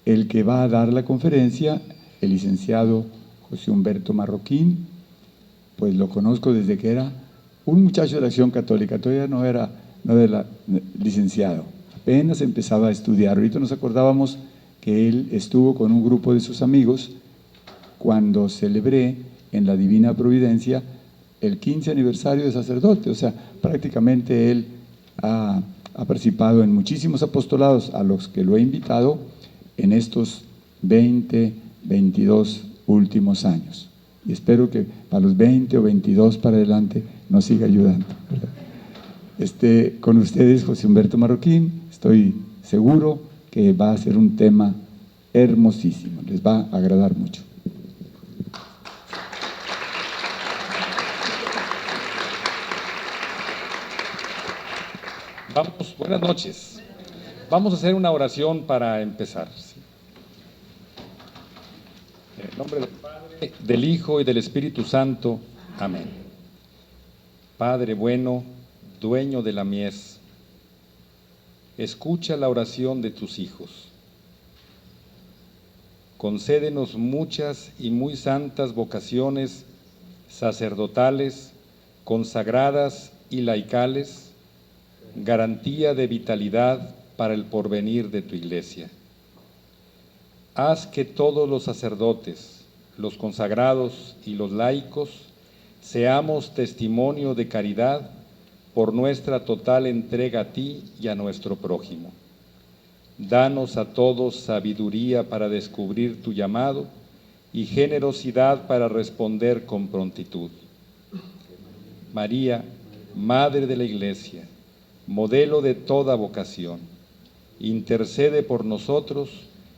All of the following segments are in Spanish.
El que va a dar la conferencia, el licenciado José Humberto Marroquín, pues lo conozco desde que era un muchacho de la Acción Católica, todavía no era licenciado, apenas empezaba a estudiar. Ahorita nos acordábamos que él estuvo con un grupo de sus amigos cuando celebré en la Divina Providencia el 15 aniversario de sacerdote, o sea, prácticamente él ha participado en muchísimos apostolados a los que lo he invitado en estos 22 últimos años. Y espero que para los 20 o 22 para adelante nos siga ayudando, ¿verdad? Con ustedes, José Humberto Marroquín, estoy seguro que va a ser un tema hermosísimo, les va a agradar mucho. Vamos, buenas noches. Vamos a hacer una oración para empezar. En el nombre del Padre, del Hijo y del Espíritu Santo. Amén. Padre bueno, dueño de la mies, escucha la oración de tus hijos. Concédenos muchas y muy santas vocaciones sacerdotales, consagradas y laicales, garantía de vitalidad para el porvenir de tu Iglesia. Haz que todos los sacerdotes, los consagrados y los laicos seamos testimonio de caridad por nuestra total entrega a ti y a nuestro prójimo. Danos a todos sabiduría para descubrir tu llamado y generosidad para responder con prontitud. María, Madre de la Iglesia, modelo de toda vocación, intercede por nosotros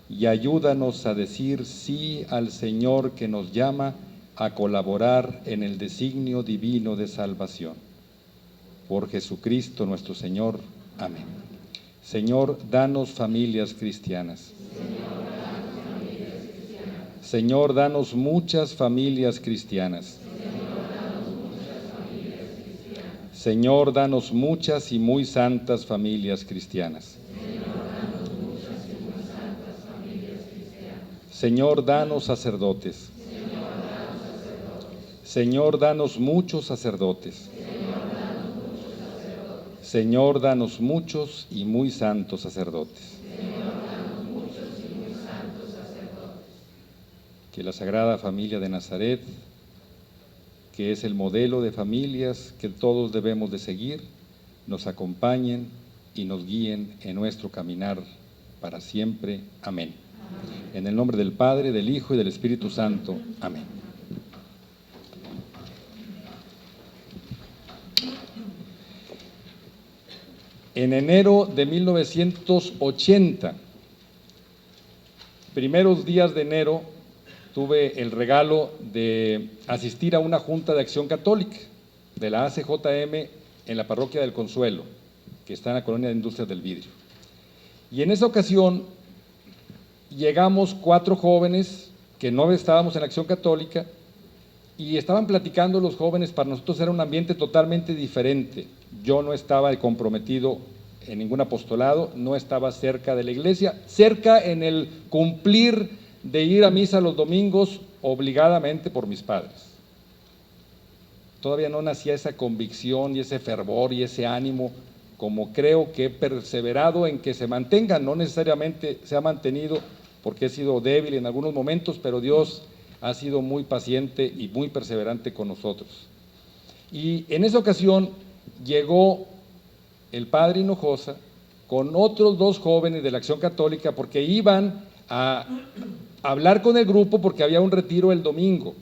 y ayúdanos a decir sí al Señor que nos llama a colaborar en el designio divino de salvación. Por Jesucristo nuestro Señor. Amén. Señor, danos familias cristianas. Señor, danos muchas familias cristianas. Señor, danos muchas y muy santas familias cristianas. Señor, danos sacerdotes. Señor, danos muchos sacerdotes. Señor, danos muchos y muy santos sacerdotes. Que la Sagrada Familia de Nazaret, que es el modelo de familias que todos debemos de seguir, nos acompañen y nos guíen en nuestro caminar para siempre. Amén. En el nombre del Padre, del Hijo y del Espíritu Santo. Amén. En enero de 1980, primeros días de enero, tuve el regalo de asistir a una junta de acción católica de la ACJM en la parroquia del Consuelo, que está en la colonia de Industrias del Vidrio. Y en esa ocasión llegamos 4 jóvenes que no estábamos en la acción católica y estaban platicando los jóvenes. Para nosotros era un ambiente totalmente diferente. Yo no estaba comprometido en ningún apostolado, no estaba cerca de la iglesia, cerca en el cumplir de ir a misa los domingos obligadamente por mis padres. Todavía no nacía esa convicción y ese fervor y ese ánimo, como creo que he perseverado en que se mantenga. No necesariamente se ha mantenido porque he sido débil en algunos momentos, pero Dios ha sido muy paciente y muy perseverante con nosotros. Y en esa ocasión llegó el padre Hinojosa con otros 2 jóvenes de la Acción Católica, porque iban a hablar con el grupo porque había un retiro el domingo.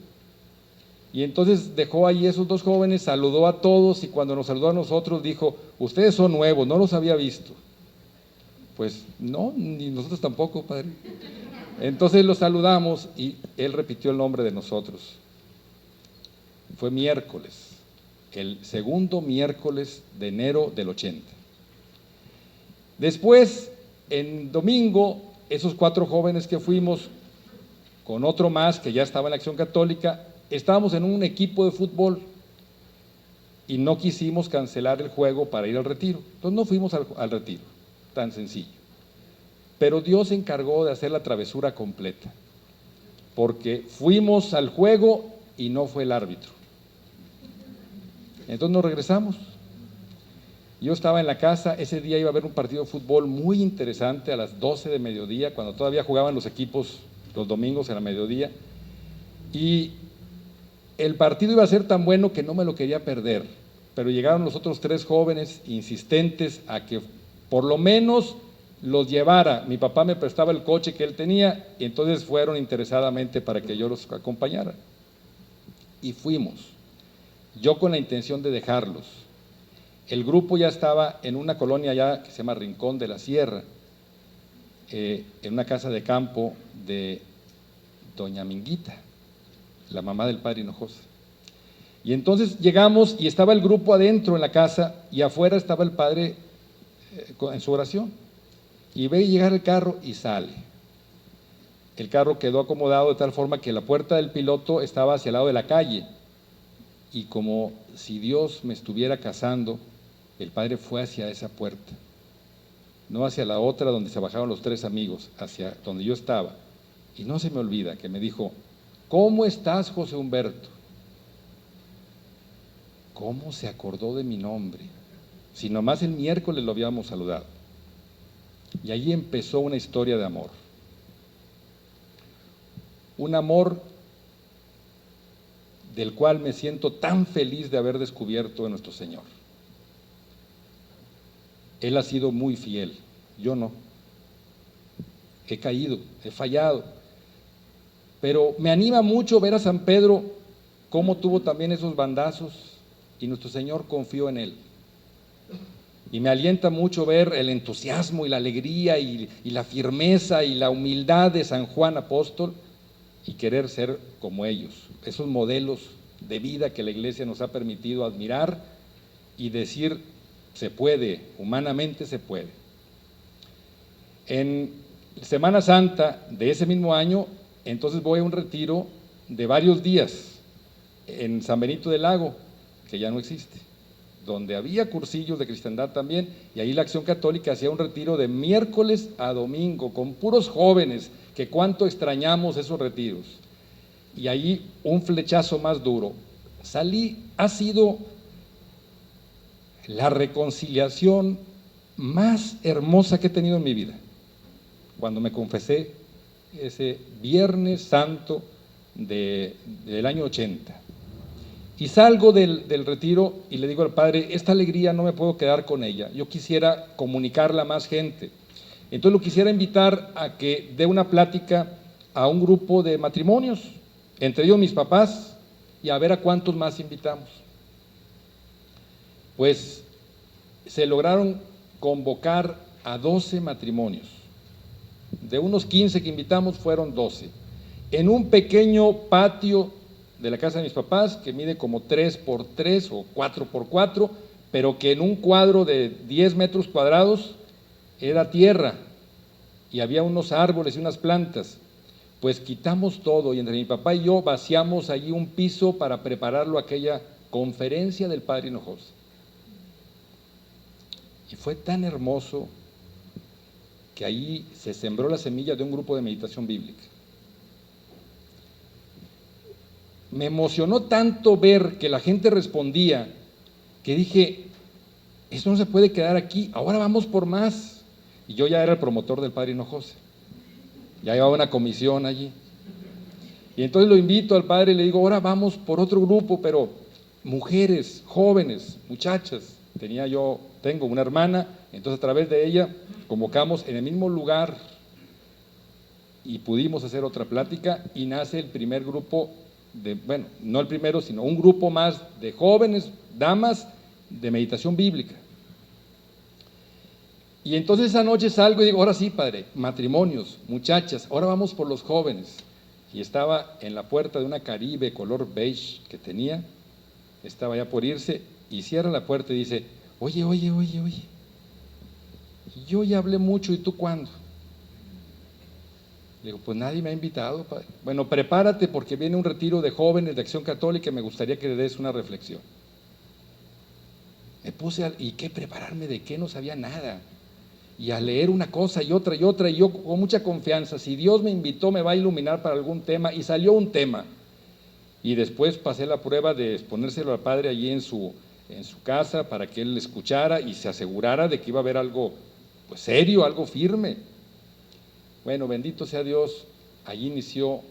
Y entonces dejó ahí esos 2 jóvenes, saludó a todos y cuando nos saludó a nosotros dijo: ustedes son nuevos, no los había visto. Pues no, ni nosotros tampoco, padre. Entonces los saludamos y él repitió el nombre de nosotros. fue miércoles, el segundo miércoles de enero del 80. Después, en domingo, esos 4 jóvenes que fuimos, con otro más que ya estaba en la Acción Católica, estábamos en un equipo de fútbol y no quisimos cancelar el juego para ir al retiro. Entonces no fuimos al retiro, tan sencillo. Pero Dios se encargó de hacer la travesura completa, porque fuimos al juego y no fue el árbitro. Entonces nos regresamos. Yo estaba en la casa, ese día iba a haber un partido de fútbol muy interesante a las 12 de mediodía, cuando todavía jugaban los equipos los domingos a la mediodía, y el partido iba a ser tan bueno que no me lo quería perder, pero llegaron los otros 3 jóvenes insistentes a que por lo menos los llevara. Mi papá me prestaba el coche que él tenía, y entonces fueron interesadamente para que yo los acompañara. Y fuimos, yo con la intención de dejarlos. El grupo ya estaba en una colonia ya que se llama Rincón de la Sierra, en una casa de campo de doña Minguita, la mamá del padre Hinojosa. Y entonces llegamos y estaba el grupo adentro en la casa y afuera estaba el padre en su oración. Y ve llegar el carro y sale. El carro quedó acomodado de tal forma que la puerta del piloto estaba hacia el lado de la calle. Y como si Dios me estuviera cazando, el padre fue hacia esa puerta, no hacia la otra donde se bajaron los 3 amigos, hacia donde yo estaba. Y no se me olvida que me dijo: ¿cómo estás, José Humberto? ¿Cómo se acordó de mi nombre? Si nomás el miércoles lo habíamos saludado. Y allí empezó una historia de amor. Un amor del cual me siento tan feliz de haber descubierto en nuestro Señor. Él ha sido muy fiel, yo no. He caído, he fallado, pero me anima mucho ver a San Pedro cómo tuvo también esos bandazos y nuestro Señor confió en él. Y me alienta mucho ver el entusiasmo y la alegría y la firmeza y la humildad de San Juan Apóstol y querer ser como ellos, esos modelos de vida que la Iglesia nos ha permitido admirar y decir: se puede, humanamente se puede. En Semana Santa de ese mismo año, entonces voy a un retiro de varios días en San Benito del Lago, que ya no existe, donde había cursillos de cristiandad también, y ahí la Acción Católica hacía un retiro de miércoles a domingo, con puros jóvenes, que cuánto extrañamos esos retiros. Y ahí un flechazo más duro. Salí, ha sido la reconciliación más hermosa que he tenido en mi vida, cuando me confesé ese Viernes Santo del año 80. Y salgo del retiro y le digo al padre: esta alegría no me puedo quedar con ella, yo quisiera comunicarla a más gente. Entonces lo quisiera invitar a que dé una plática a un grupo de matrimonios, entre ellos mis papás, y a ver a cuántos más invitamos. Pues se lograron convocar a 12 matrimonios. De unos 15 que invitamos, fueron 12. En un pequeño patio de la casa de mis papás, que mide como 3x3 o 4x4, pero que en un cuadro de 10 metros cuadrados era tierra, y había unos árboles y unas plantas. Pues quitamos todo, y entre mi papá y yo vaciamos allí un piso para prepararlo a aquella conferencia del padre Hinojosa. Y fue tan hermoso que ahí se sembró la semilla de un grupo de meditación bíblica. Me emocionó tanto ver que la gente respondía, que dije: esto no se puede quedar aquí, ahora vamos por más. Y yo ya era el promotor del padre Hinojosa, ya llevaba una comisión allí. Y entonces lo invito al padre y le digo: ahora vamos por otro grupo, pero mujeres, jóvenes, muchachas. Tengo una hermana, entonces a través de ella convocamos en el mismo lugar y pudimos hacer otra plática, y nace el primer grupo no el primero, sino un grupo más de jóvenes, damas, de meditación bíblica. Y entonces esa noche salgo y digo: ahora sí, padre, matrimonios, muchachas, ahora vamos por los jóvenes. Y estaba en la puerta de una Caribe color beige que tenía, estaba ya por irse y cierra la puerta y dice, oye, yo ya hablé mucho, ¿y tú cuándo? Le digo, pues nadie me ha invitado, padre. Bueno, prepárate porque viene un retiro de jóvenes de Acción Católica y me gustaría que le des una reflexión. Me puse ¿y qué prepararme de qué? No sabía nada. Y a leer una cosa y otra, y yo con mucha confianza, si Dios me invitó me va a iluminar para algún tema, y salió un tema. Y después pasé la prueba de exponérselo al padre allí en su casa para que él escuchara y se asegurara de que iba a haber algo pues serio, algo firme. Bueno, bendito sea Dios, allí inició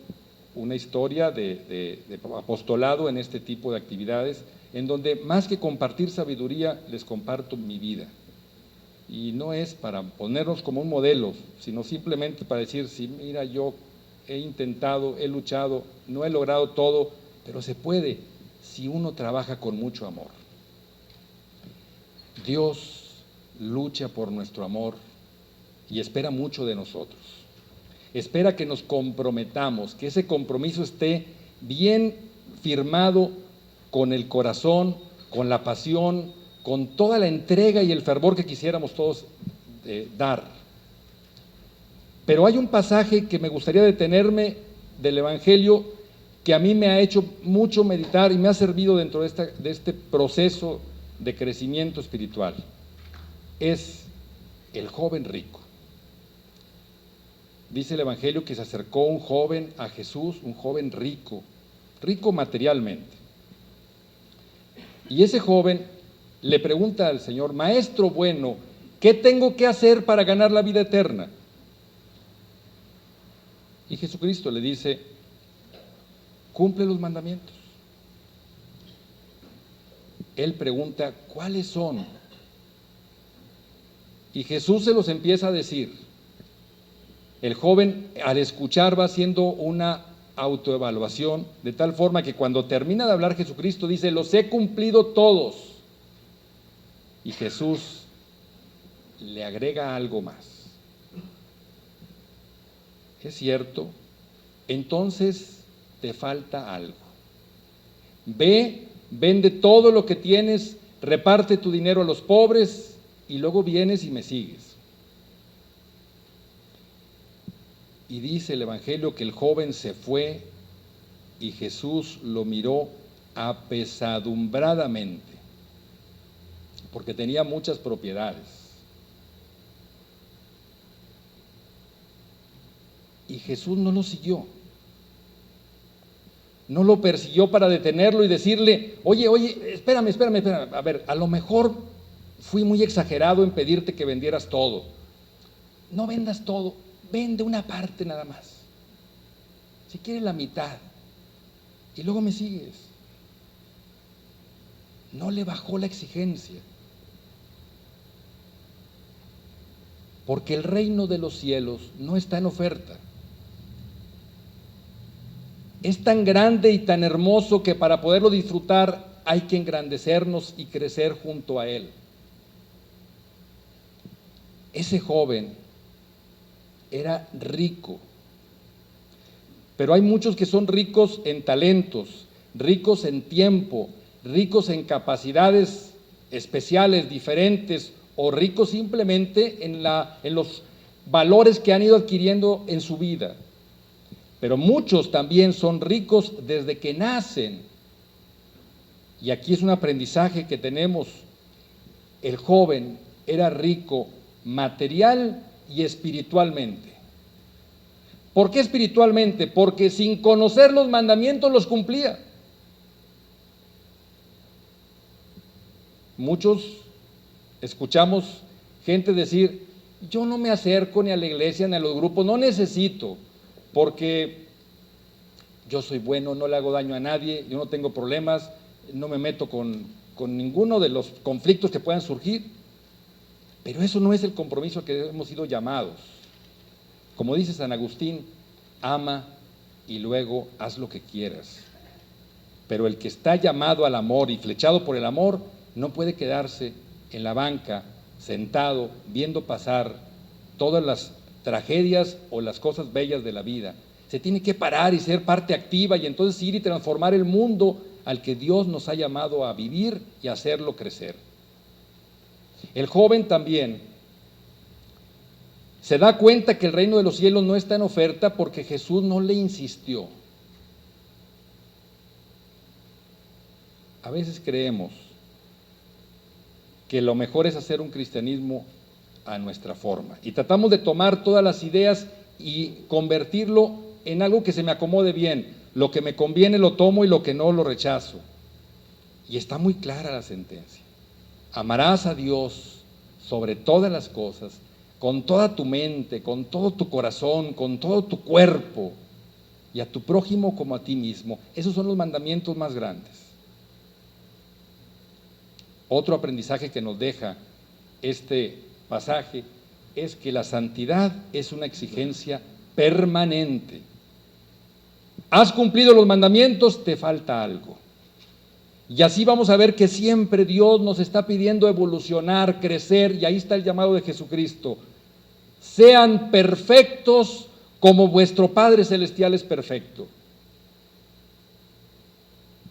una historia de apostolado en este tipo de actividades, en donde más que compartir sabiduría, les comparto mi vida. Y no es para ponernos como un modelo, sino simplemente para decir, sí, mira, yo he intentado, he luchado, no he logrado todo, pero se puede si uno trabaja con mucho amor. Dios lucha por nuestro amor y espera mucho de nosotros. Espera que nos comprometamos, que ese compromiso esté bien firmado con el corazón, con la pasión, con toda la entrega y el fervor que quisiéramos todos dar. Pero hay un pasaje que me gustaría detenerme del Evangelio que a mí me ha hecho mucho meditar y me ha servido dentro de este proceso de crecimiento espiritual. Es el joven rico. Dice el Evangelio que se acercó un joven a Jesús, un joven rico, rico materialmente. Y ese joven le pregunta al Señor, Maestro bueno, ¿qué tengo que hacer para ganar la vida eterna? Y Jesucristo le dice, cumple los mandamientos. Él pregunta, ¿cuáles son? Y Jesús se los empieza a decir. El joven, al escuchar, va haciendo una autoevaluación, de tal forma que cuando termina de hablar Jesucristo dice, los he cumplido todos. Y Jesús le agrega algo más. Es cierto, entonces te falta algo. Ve, vende todo lo que tienes, reparte tu dinero a los pobres y luego vienes y me sigues. Y dice el Evangelio que el joven se fue y Jesús lo miró apesadumbradamente, porque tenía muchas propiedades. Y Jesús no lo siguió, no lo persiguió para detenerlo y decirle, oye, espérame, a ver, a lo mejor fui muy exagerado en pedirte que vendieras todo. No vendas todo, vende una parte nada más, si quieres la mitad, y luego me sigues. No le bajó la exigencia, porque el reino de los cielos no está en oferta. Es tan grande y tan hermoso que para poderlo disfrutar hay que engrandecernos y crecer junto a Él. Ese joven era rico, pero hay muchos que son ricos en talentos, ricos en tiempo, ricos en capacidades especiales, diferentes, o ricos simplemente en los valores que han ido adquiriendo en su vida. Pero muchos también son ricos desde que nacen. Y aquí es un aprendizaje que tenemos. El joven era rico material y espiritualmente. ¿Por qué espiritualmente? Porque sin conocer los mandamientos los cumplía. Muchos escuchamos gente decir, yo no me acerco ni a la iglesia ni a los grupos, no necesito, porque yo soy bueno, no le hago daño a nadie, yo no tengo problemas, no me meto con ninguno de los conflictos que puedan surgir. Pero eso no es el compromiso al que hemos sido llamados. Como dice San Agustín, ama y luego haz lo que quieras. Pero el que está llamado al amor y flechado por el amor no puede quedarse en la banca, sentado, viendo pasar todas las tragedias o las cosas bellas de la vida. Se tiene que parar y ser parte activa y entonces ir y transformar el mundo al que Dios nos ha llamado a vivir y a hacerlo crecer. El joven también se da cuenta que el reino de los cielos no está en oferta porque Jesús no le insistió. A veces creemos que lo mejor es hacer un cristianismo a nuestra forma y tratamos de tomar todas las ideas y convertirlo en algo que se me acomode bien. Lo que me conviene lo tomo y lo que no lo rechazo. Y está muy clara la sentencia. Amarás a Dios sobre todas las cosas, con toda tu mente, con todo tu corazón, con todo tu cuerpo, y a tu prójimo como a ti mismo. Esos son los mandamientos más grandes. Otro aprendizaje que nos deja este pasaje es que la santidad es una exigencia permanente. Has cumplido los mandamientos, te falta algo. Y así vamos a ver que siempre Dios nos está pidiendo evolucionar, crecer, y ahí está el llamado de Jesucristo. Sean perfectos como vuestro Padre Celestial es perfecto.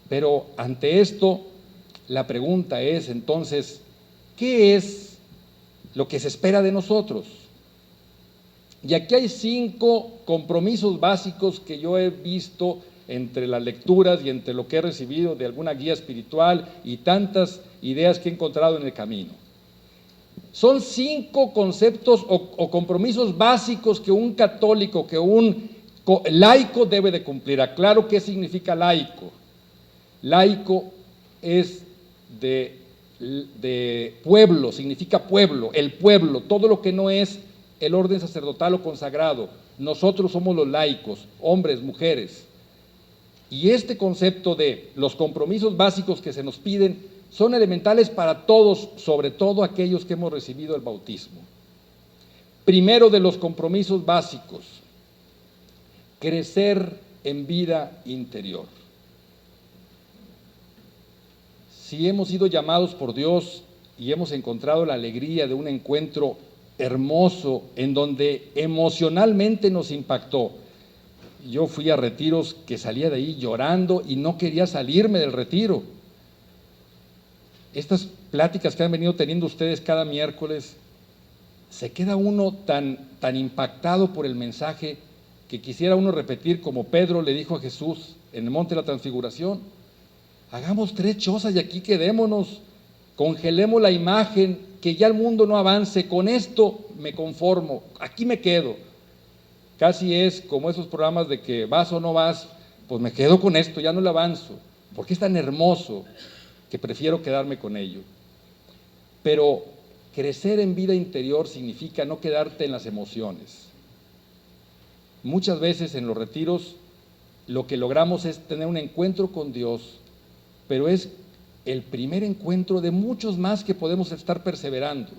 Pero ante esto, la pregunta es entonces, ¿qué es lo que se espera de nosotros? Y aquí hay 5 compromisos básicos que yo he visto entre las lecturas y entre lo que he recibido de alguna guía espiritual y tantas ideas que he encontrado en el camino. Son 5 conceptos o compromisos básicos que un católico, que un laico debe de cumplir. Aclaro qué significa laico. Laico es de pueblo, significa pueblo, el pueblo, todo lo que no es el orden sacerdotal o consagrado. Nosotros somos los laicos, hombres, mujeres. Y este concepto de los compromisos básicos que se nos piden son elementales para todos, sobre todo aquellos que hemos recibido el bautismo. Primero de los compromisos básicos, crecer en vida interior. Si hemos sido llamados por Dios y hemos encontrado la alegría de un encuentro hermoso en donde emocionalmente nos impactó. Yo fui a retiros que salía de ahí llorando y no quería salirme del retiro. Estas pláticas que han venido teniendo ustedes cada miércoles, se queda uno tan impactado por el mensaje que quisiera uno repetir como Pedro le dijo a Jesús en el Monte de la Transfiguración: hagamos 3 chozas y aquí quedémonos, congelemos la imagen, que ya el mundo no avance, con esto me conformo, aquí me quedo. Casi es como esos programas de que vas o no vas, pues me quedo con esto, ya no le avanzo, porque es tan hermoso que prefiero quedarme con ello. Pero crecer en vida interior significa no quedarte en las emociones. Muchas veces en los retiros lo que logramos es tener un encuentro con Dios, pero es el primer encuentro de muchos más que podemos estar perseverando.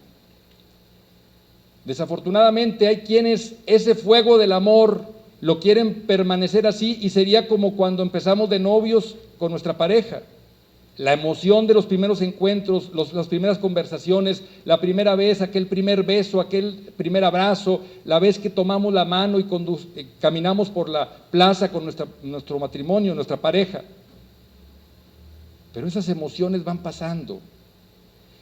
Desafortunadamente hay quienes ese fuego del amor lo quieren permanecer así y sería como cuando empezamos de novios con nuestra pareja. La emoción de los primeros encuentros, las primeras conversaciones, la primera vez, aquel primer beso, aquel primer abrazo, la vez que tomamos la mano y caminamos por la plaza con nuestro matrimonio, nuestra pareja. Pero esas emociones van pasando.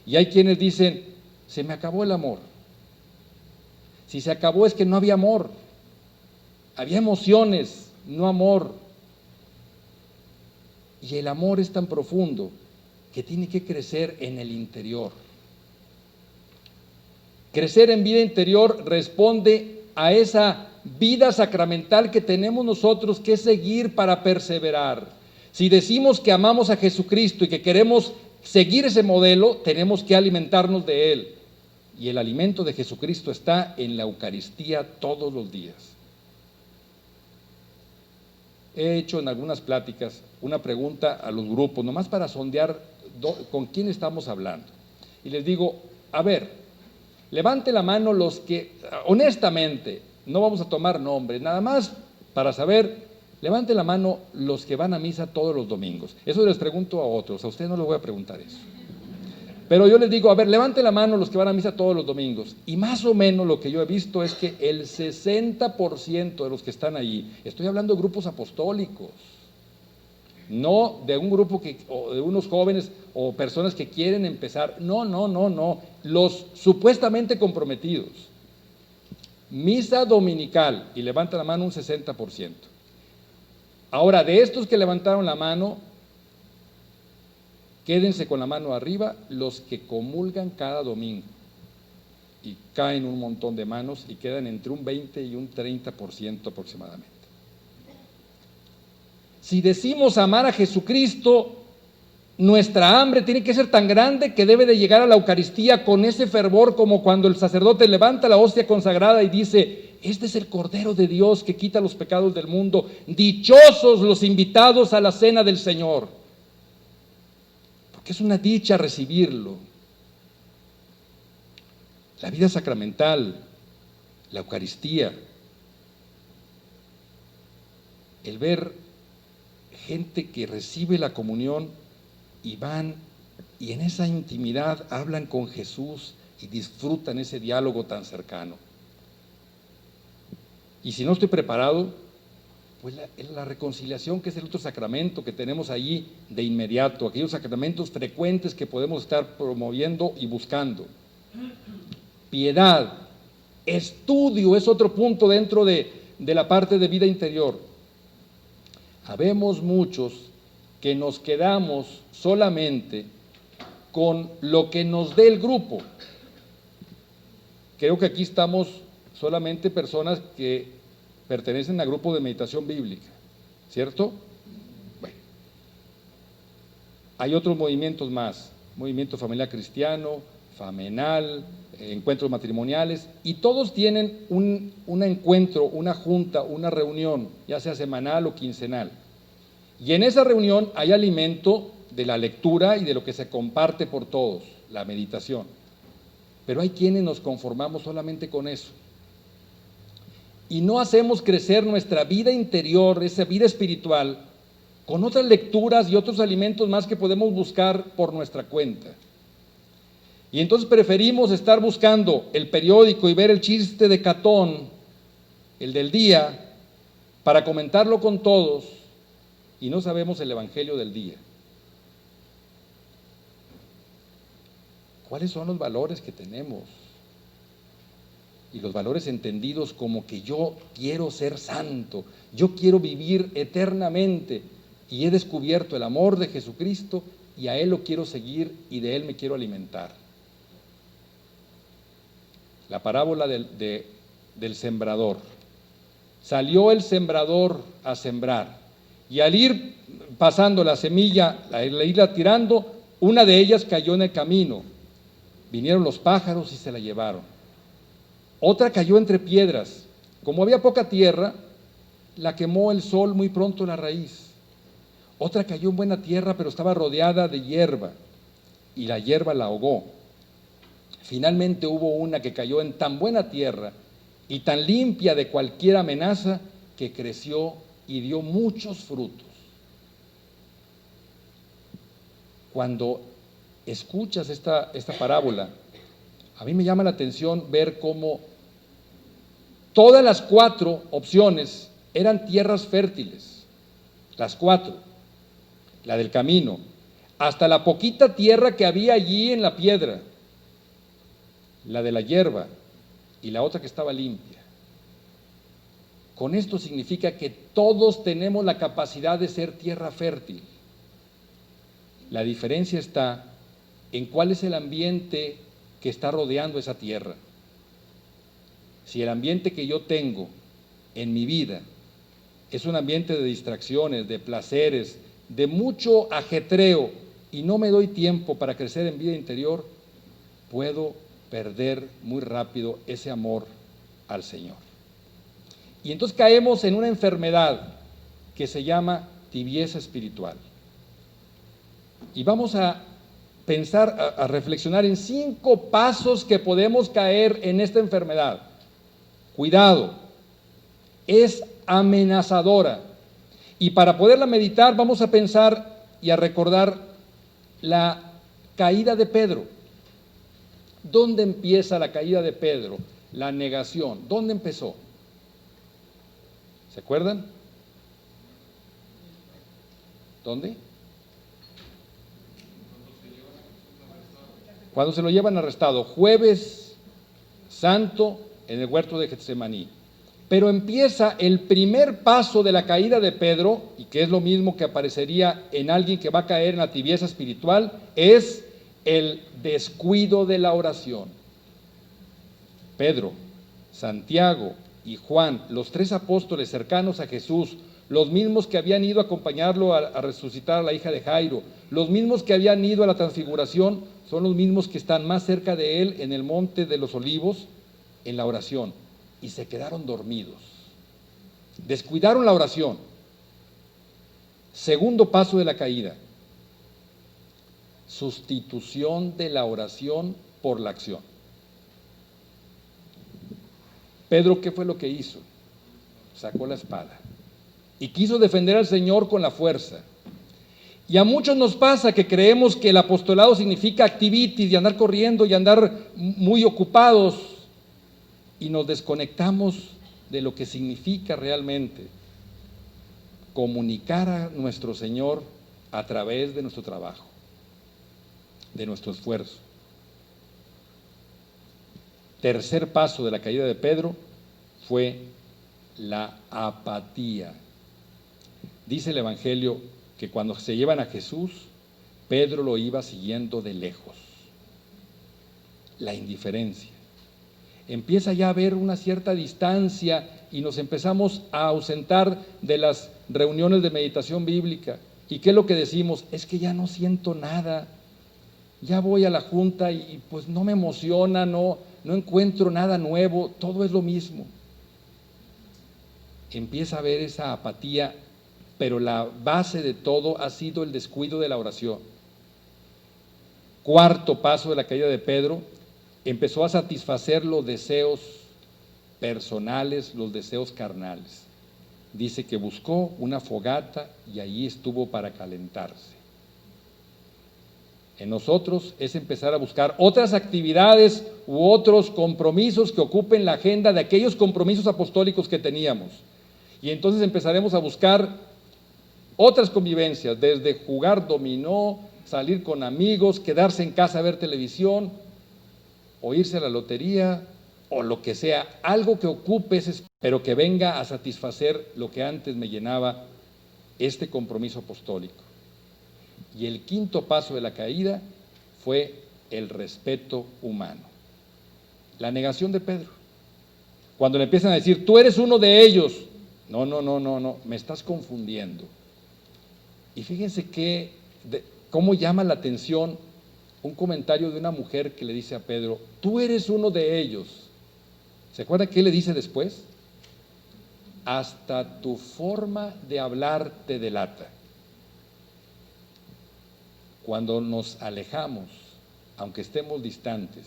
Y hay quienes dicen, se me acabó el amor. Si se acabó es que no había amor. Había emociones, no amor. Y el amor es tan profundo que tiene que crecer en el interior. Crecer en vida interior responde a esa vida sacramental que tenemos nosotros que seguir para perseverar. Si decimos que amamos a Jesucristo y que queremos seguir ese modelo, tenemos que alimentarnos de Él. Y el alimento de Jesucristo está en la Eucaristía todos los días. He hecho en algunas pláticas una pregunta a los grupos, nomás para sondear con quién estamos hablando. Y les digo, a ver, levante la mano los que, honestamente, no vamos a tomar nombres, nada más para saber, levante la mano los que van a misa todos los domingos. Eso les pregunto a otros, a ustedes no les voy a preguntar eso. Pero yo les digo, a ver, levante la mano los que van a misa todos los domingos. Y más o menos lo que yo he visto es que el 60% de los que están ahí, estoy hablando de grupos apostólicos, no de un grupo o de unos jóvenes o personas que quieren empezar, no, los supuestamente comprometidos. Misa dominical, y levanta la mano un 60%. Ahora, de estos que levantaron la mano, quédense con la mano arriba los que comulgan cada domingo. Y caen un montón de manos y quedan entre un 20 y un 30% aproximadamente. Si decimos amar a Jesucristo, nuestra hambre tiene que ser tan grande que debe de llegar a la Eucaristía con ese fervor como cuando el sacerdote levanta la hostia consagrada y dice: este es el Cordero de Dios que quita los pecados del mundo. Dichosos los invitados a la cena del Señor. Porque es una dicha recibirlo. La vida sacramental, la Eucaristía, el ver gente que recibe la comunión y van y en esa intimidad hablan con Jesús y disfrutan ese diálogo tan cercano. Y si no estoy preparado, pues la reconciliación, que es el otro sacramento que tenemos allí de inmediato, aquellos sacramentos frecuentes que podemos estar promoviendo y buscando. Piedad, estudio es otro punto dentro de la parte de vida interior. Habemos muchos que nos quedamos solamente con lo que nos dé el grupo. Creo que aquí estamos solamente personas que pertenecen al grupo de meditación bíblica, ¿cierto? Bueno, hay otros movimientos más, movimiento familiar cristiano, Famenal, encuentros matrimoniales, y todos tienen un encuentro, una junta, una reunión, ya sea semanal o quincenal. Y en esa reunión hay alimento de la lectura y de lo que se comparte por todos, la meditación. Pero hay quienes nos conformamos solamente con eso. Y no hacemos crecer nuestra vida interior, esa vida espiritual, con otras lecturas y otros alimentos más que podemos buscar por nuestra cuenta. Y entonces preferimos estar buscando el periódico y ver el chiste de Catón, el del día, para comentarlo con todos, y no sabemos el evangelio del día. ¿Cuáles son los valores que tenemos? Y los valores entendidos como que yo quiero ser santo, yo quiero vivir eternamente, y he descubierto el amor de Jesucristo y a Él lo quiero seguir y de Él me quiero alimentar. La parábola del sembrador. Salió el sembrador a sembrar, y al ir pasando la semilla, al irla tirando, una de ellas cayó en el camino. Vinieron los pájaros y se la llevaron. Otra cayó entre piedras. Como había poca tierra, la quemó el sol muy pronto la raíz. Otra cayó en buena tierra, pero estaba rodeada de hierba, y la hierba la ahogó. Finalmente hubo una que cayó en tan buena tierra y tan limpia de cualquier amenaza que creció y dio muchos frutos. Cuando escuchas esta parábola, a mí me llama la atención ver cómo todas las 4 opciones eran tierras fértiles, las 4, la del camino, hasta la poquita tierra que había allí en la piedra, la de la hierba y la otra que estaba limpia. Con esto significa que todos tenemos la capacidad de ser tierra fértil. La diferencia está en cuál es el ambiente que está rodeando esa tierra. Si el ambiente que yo tengo en mi vida es un ambiente de distracciones, de placeres, de mucho ajetreo, y no me doy tiempo para crecer en vida interior, puedo perder muy rápido ese amor al Señor. Y entonces caemos en una enfermedad que se llama tibieza espiritual. Y vamos a pensar, a reflexionar en 5 pasos que podemos caer en esta enfermedad. Cuidado, es amenazadora. Y para poderla meditar vamos a pensar y a recordar la caída de Pedro. ¿Dónde empieza la caída de Pedro? La negación. ¿Dónde empezó? ¿Se acuerdan? ¿Dónde? Cuando se lo llevan arrestado, Jueves Santo en el huerto de Getsemaní. Pero empieza el primer paso de la caída de Pedro, y que es lo mismo que aparecería en alguien que va a caer en la tibieza espiritual, es el descuido de la oración. Pedro, Santiago y Juan, los tres apóstoles cercanos a Jesús, los mismos que habían ido a acompañarlo a resucitar a la hija de Jairo, los mismos que habían ido a la transfiguración, son los mismos que están más cerca de él en el monte de los olivos, en la oración, y se quedaron dormidos. Descuidaron la oración. Segundo paso de la caída: sustitución de la oración por la acción. Pedro, ¿qué fue lo que hizo? Sacó la espada y quiso defender al Señor con la fuerza. Y a muchos nos pasa que creemos que el apostolado significa activities y andar corriendo y andar muy ocupados, y nos desconectamos de lo que significa realmente comunicar a nuestro Señor a través de nuestro trabajo, de nuestro esfuerzo. Tercer paso de la caída de Pedro fue la apatía. Dice el Evangelio que cuando se llevan a Jesús, Pedro lo iba siguiendo de lejos. La indiferencia. Empieza ya a haber una cierta distancia y nos empezamos a ausentar de las reuniones de meditación bíblica. ¿Y qué es lo que decimos? Es que ya no siento nada. Ya voy a la junta y pues no me emociona, no encuentro nada nuevo, todo es lo mismo. Empieza a haber esa apatía, pero la base de todo ha sido el descuido de la oración. Cuarto paso de la caída de Pedro: empezó a satisfacer los deseos personales, los deseos carnales. Dice que buscó una fogata y allí estuvo para calentarse. En nosotros es empezar a buscar otras actividades u otros compromisos que ocupen la agenda de aquellos compromisos apostólicos que teníamos. Y entonces empezaremos a buscar otras convivencias, desde jugar dominó, salir con amigos, quedarse en casa a ver televisión, o irse a la lotería, o lo que sea, algo que ocupe ese, pero que venga a satisfacer lo que antes me llenaba, este compromiso apostólico. Y el quinto paso de la caída fue el respeto humano. La negación de Pedro. Cuando le empiezan a decir, tú eres uno de ellos. No, me estás confundiendo. Y fíjense cómo llama la atención un comentario de una mujer que le dice a Pedro, tú eres uno de ellos. ¿Se acuerda qué le dice después? Hasta tu forma de hablar te delata. Cuando nos alejamos, aunque estemos distantes,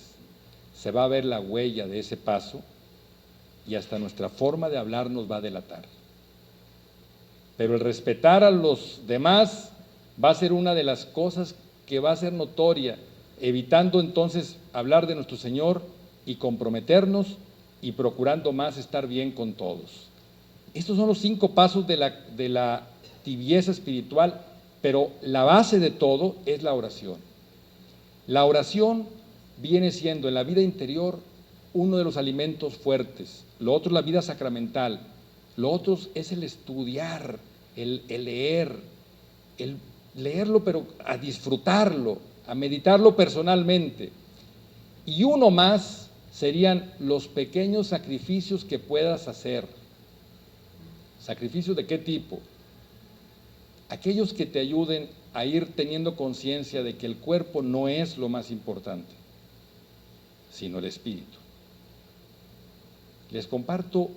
se va a ver la huella de ese paso y hasta nuestra forma de hablar nos va a delatar. Pero el respetar a los demás va a ser una de las cosas que va a ser notoria, evitando entonces hablar de nuestro Señor y comprometernos y procurando más estar bien con todos. Estos son los 5 pasos de la tibieza espiritual, pero la base de todo es la oración. La oración viene siendo en la vida interior uno de los alimentos fuertes. Lo otro es la vida sacramental. Lo otro es el estudiar, el leer, el leerlo, pero a disfrutarlo, a meditarlo personalmente. Y uno más serían los pequeños sacrificios que puedas hacer. ¿Sacrificios de qué tipo? Aquellos que te ayuden a ir teniendo conciencia de que el cuerpo no es lo más importante, sino el espíritu. Les comparto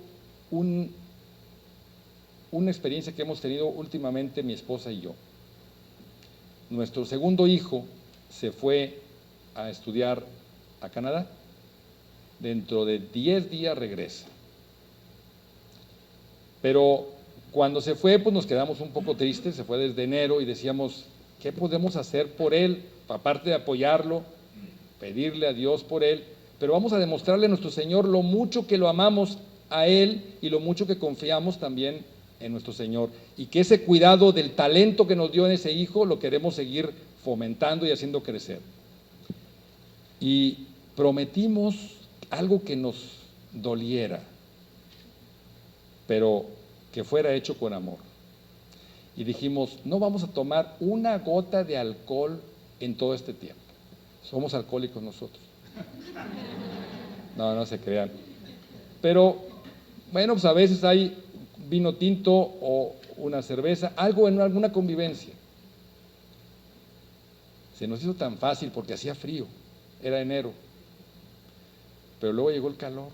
una experiencia que hemos tenido últimamente mi esposa y yo. Nuestro segundo hijo se fue a estudiar a Canadá. Dentro de 10 días regresa. Pero cuando se fue, pues nos quedamos un poco tristes. Se fue desde enero y decíamos, ¿qué podemos hacer por él? Aparte de apoyarlo, pedirle a Dios por él, pero vamos a demostrarle a nuestro Señor lo mucho que lo amamos a él y lo mucho que confiamos también en nuestro Señor y que ese cuidado del talento que nos dio en ese hijo lo queremos seguir fomentando y haciendo crecer. Y prometimos algo que nos doliera, pero que fuera hecho con amor. Y dijimos, no vamos a tomar una gota de alcohol en todo este tiempo. Somos alcohólicos nosotros. No, no se crean. Pero, bueno, pues a veces hay vino tinto o una cerveza, algo en alguna convivencia. Se nos hizo tan fácil porque hacía frío, era enero. Pero luego llegó el calor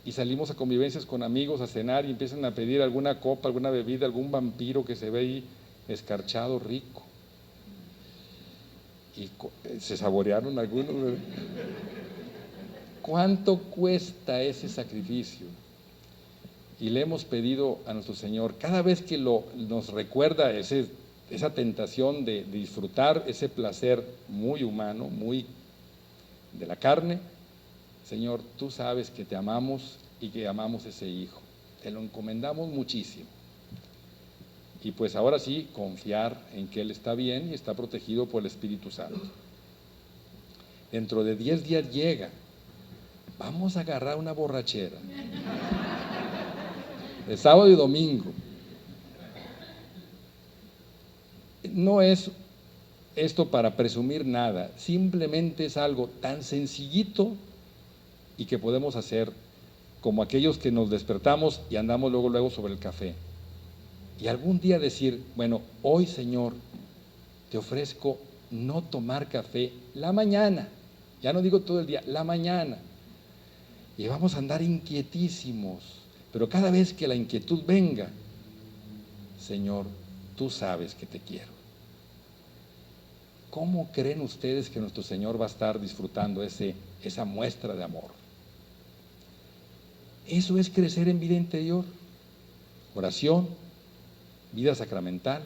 y salimos a convivencias con amigos a cenar y empiezan a pedir alguna copa, alguna bebida, algún vampiro que se ve ahí escarchado, rico. Y se saborearon algunos. ¿Cuánto cuesta ese sacrificio? Y le hemos pedido a nuestro Señor, cada vez que nos recuerda esa tentación de disfrutar ese placer muy humano, muy de la carne, Señor, tú sabes que te amamos y que amamos ese hijo. Te lo encomendamos muchísimo. Y pues ahora sí, confiar en que Él está bien y está protegido por el Espíritu Santo. Dentro de 10 días llega. Vamos a agarrar una borrachera. De sábado y domingo. No es esto para presumir nada, simplemente es algo tan sencillito y que podemos hacer como aquellos que nos despertamos y andamos luego sobre el café. Y algún día decir, bueno, hoy Señor, te ofrezco no tomar café la mañana, ya no digo todo el día, la mañana. Y vamos a andar inquietísimos, pero cada vez que la inquietud venga, Señor, tú sabes que te quiero. ¿Cómo creen ustedes que nuestro Señor va a estar disfrutando esa muestra de amor? Eso es crecer en vida interior, oración, vida sacramental,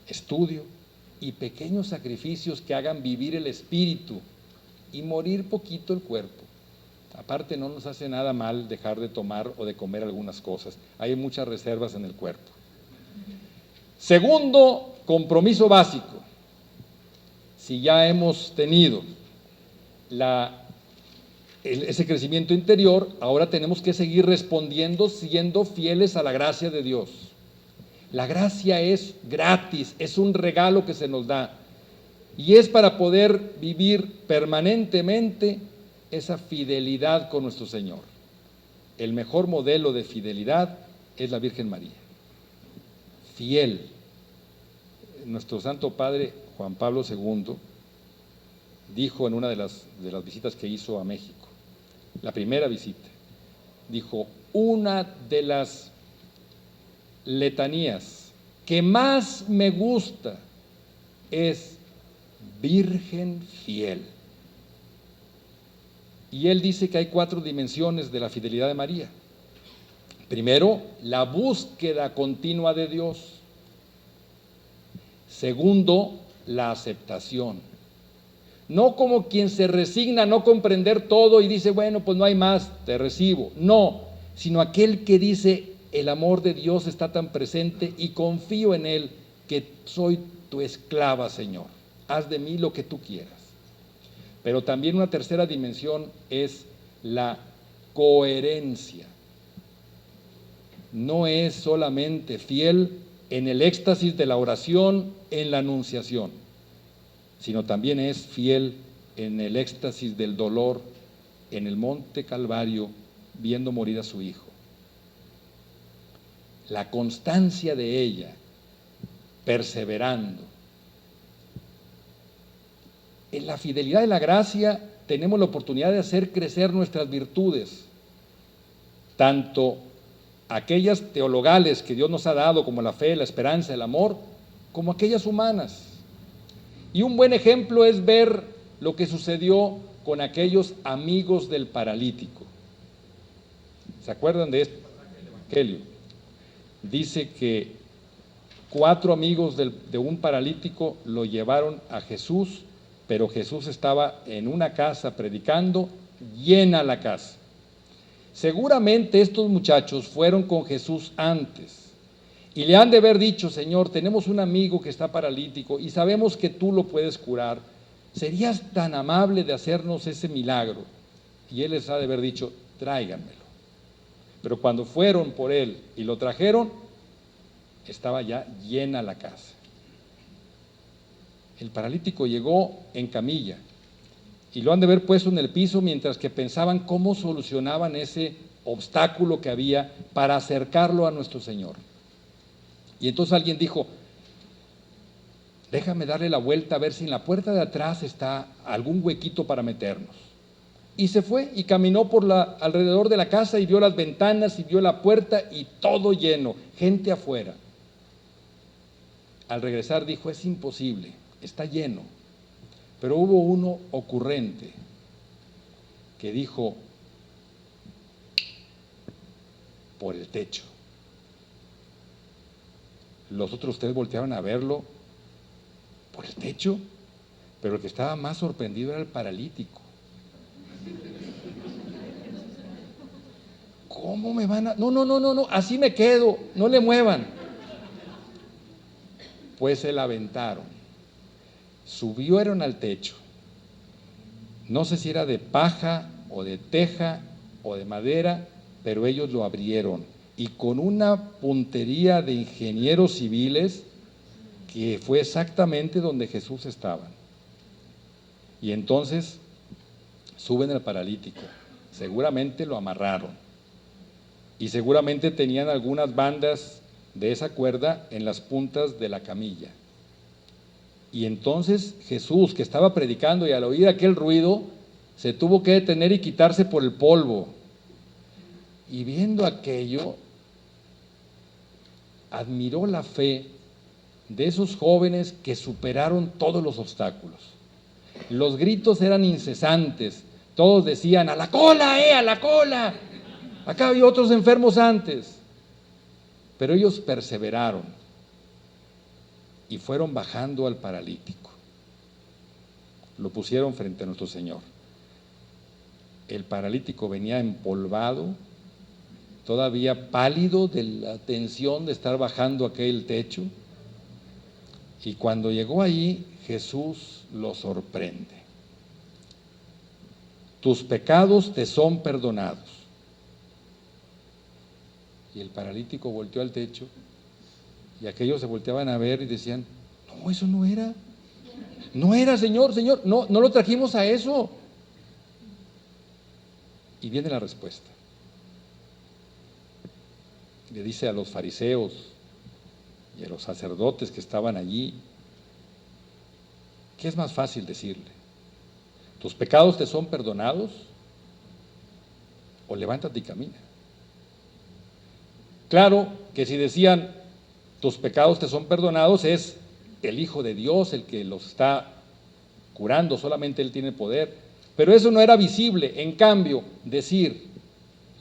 estudio y pequeños sacrificios que hagan vivir el espíritu y morir poquito el cuerpo. Aparte, no nos hace nada mal dejar de tomar o de comer algunas cosas. Hay muchas reservas en el cuerpo. Segundo compromiso básico. Si ya hemos tenido ese crecimiento interior, ahora tenemos que seguir respondiendo, siendo fieles a la gracia de Dios. La gracia es gratis, es un regalo que se nos da. Y es para poder vivir permanentemente esa fidelidad con nuestro Señor. El mejor modelo de fidelidad es la Virgen María. Fiel. Nuestro Santo Padre Juan Pablo II dijo en una de las visitas que hizo a México, la primera visita, dijo, una de las letanías que más me gusta es Virgen fiel. Y él dice que hay 4 dimensiones de la fidelidad de María. Primero, la búsqueda continua de Dios. Segundo, la aceptación. No como quien se resigna a no comprender todo y dice, bueno, pues no hay más, te recibo. No, sino aquel que dice, el amor de Dios está tan presente y confío en Él que soy tu esclava, Señor. Haz de mí lo que tú quieras. Pero también una tercera dimensión es la coherencia. No es solamente fiel en el éxtasis de la oración, en la anunciación, sino también es fiel en el éxtasis del dolor, en el monte Calvario, viendo morir a su hijo. La constancia de ella, perseverando. En la fidelidad de la gracia tenemos la oportunidad de hacer crecer nuestras virtudes, tanto aquellas teologales que Dios nos ha dado, como la fe, la esperanza, el amor, como aquellas humanas. Y un buen ejemplo es ver lo que sucedió con aquellos amigos del paralítico. ¿Se acuerdan de este evangelio? Dice que 4 amigos de un paralítico lo llevaron a Jesús, pero Jesús estaba en una casa predicando, llena la casa. Seguramente estos muchachos fueron con Jesús antes y le han de haber dicho: Señor, tenemos un amigo que está paralítico y sabemos que tú lo puedes curar. ¿Serías tan amable de hacernos ese milagro? Y él les ha de haber dicho: tráiganmelo. Pero cuando fueron por él y lo trajeron, estaba ya llena la casa. El paralítico llegó en camilla y lo han de haber puesto en el piso mientras que pensaban cómo solucionaban ese obstáculo que había para acercarlo a nuestro Señor. Y entonces alguien dijo: déjame darle la vuelta a ver si en la puerta de atrás está algún huequito para meternos. Y se fue y caminó alrededor de la casa y vio las ventanas y vio la puerta y todo lleno, gente afuera. Al regresar dijo: es imposible, está lleno. Pero hubo uno ocurrente que dijo: por el techo. Los otros tres voltearon a verlo: por el techo. Pero el que estaba más sorprendido era el paralítico. ¿Cómo me van a...? No, así me quedo, no le muevan. Pues se la aventaron. Subieron al techo. No sé si era de paja o de teja o de madera, pero ellos lo abrieron. Y con una puntería de ingenieros civiles, que fue exactamente donde Jesús estaba. Y entonces suben al paralítico. Seguramente lo amarraron. Y seguramente tenían algunas bandas de esa cuerda en las puntas de la camilla. Y entonces Jesús, que estaba predicando y al oír aquel ruido, se tuvo que detener y quitarse por el polvo. Y viendo aquello, admiró la fe de esos jóvenes que superaron todos los obstáculos. Los gritos eran incesantes, todos decían: ¡a la cola, a la cola! Acá había otros enfermos antes. Pero ellos perseveraron y fueron bajando al paralítico. Lo pusieron frente a nuestro Señor. El paralítico venía empolvado, todavía pálido de la tensión de estar bajando aquel techo. Y cuando llegó ahí, Jesús lo sorprende: tus pecados te son perdonados. Y el paralítico volteó al techo y aquellos se volteaban a ver y decían: no, eso no era. No era, Señor, no lo trajimos a eso. Y viene la respuesta. Le dice a los fariseos y a los sacerdotes que estaban allí: ¿qué es más fácil decirle? ¿Tus pecados te son perdonados? O levántate y camina. Claro que si decían: tus pecados te son perdonados, es el Hijo de Dios el que los está curando, solamente Él tiene poder. Pero eso no era visible. En cambio, decir: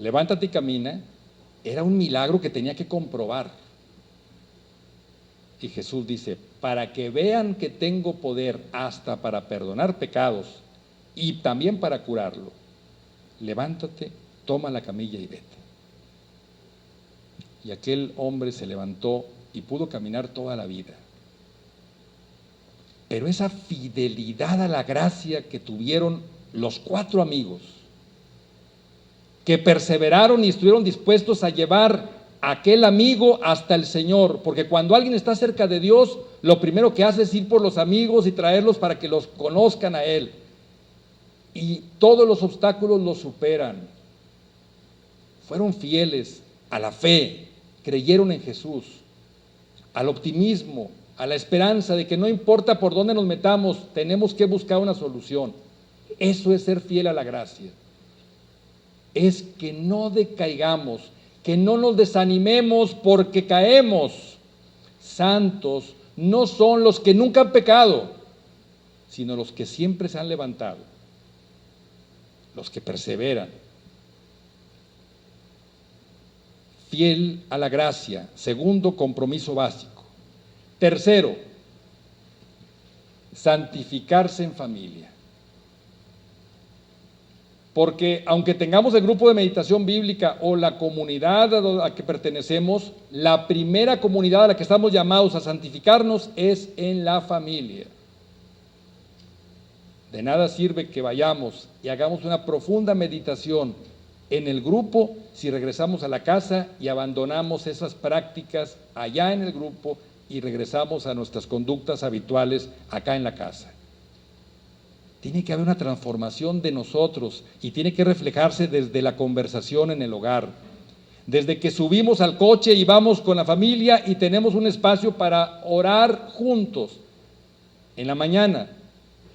levántate y camina, era un milagro que tenía que comprobar. Y Jesús dice: para que vean que tengo poder hasta para perdonar pecados y también para curarlo, levántate, toma la camilla y vete. Y aquel hombre se levantó y pudo caminar toda la vida. Pero esa fidelidad a la gracia que tuvieron los 4 amigos, que perseveraron y estuvieron dispuestos a llevar a aquel amigo hasta el Señor, porque cuando alguien está cerca de Dios, lo primero que hace es ir por los amigos y traerlos para que los conozcan a Él. Y todos los obstáculos los superan. Fueron fieles a la fe, creyeron en Jesús, al optimismo, a la esperanza de que no importa por dónde nos metamos, tenemos que buscar una solución. Eso es ser fiel a la gracia. Es que no decaigamos, que no nos desanimemos porque caemos. Santos no son los que nunca han pecado, sino los que siempre se han levantado, los que perseveran. Fiel a la gracia, segundo compromiso básico. Tercero, santificarse en familia. Porque aunque tengamos el grupo de meditación bíblica o la comunidad a la que pertenecemos, la primera comunidad a la que estamos llamados a santificarnos es en la familia. De nada sirve que vayamos y hagamos una profunda meditación en el grupo si regresamos a la casa y abandonamos esas prácticas allá en el grupo y regresamos a nuestras conductas habituales acá en la casa. Tiene que haber una transformación de nosotros y tiene que reflejarse desde la conversación en el hogar. Desde que subimos al coche y vamos con la familia y tenemos un espacio para orar juntos en la mañana,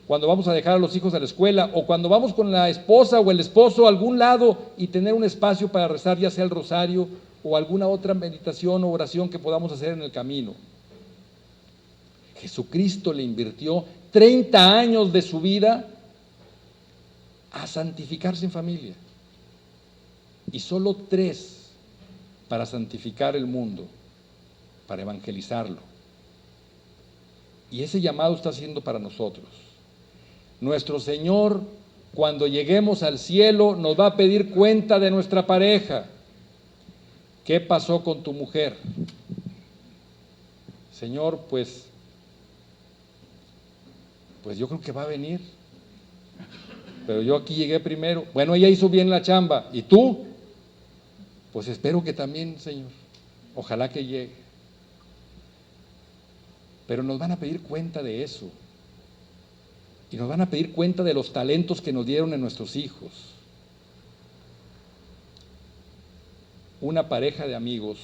cuando vamos a dejar a los hijos a la escuela o cuando vamos con la esposa o el esposo a algún lado y tener un espacio para rezar, ya sea el rosario o alguna otra meditación o oración que podamos hacer en el camino. Jesucristo le invirtió 30 años de su vida a santificarse en familia y solo 3 para santificar el mundo, para evangelizarlo. Y ese llamado está haciendo para nosotros. Nuestro Señor, cuando lleguemos al cielo, nos va a pedir cuenta de nuestra pareja. ¿Qué pasó con tu mujer? Señor, pues yo creo que va a venir, pero yo aquí llegué primero. Bueno, ella hizo bien la chamba, ¿y tú? Pues espero que también, Señor, ojalá que llegue. Pero nos van a pedir cuenta de eso, y nos van a pedir cuenta de los talentos que nos dieron en nuestros hijos. Una pareja de amigos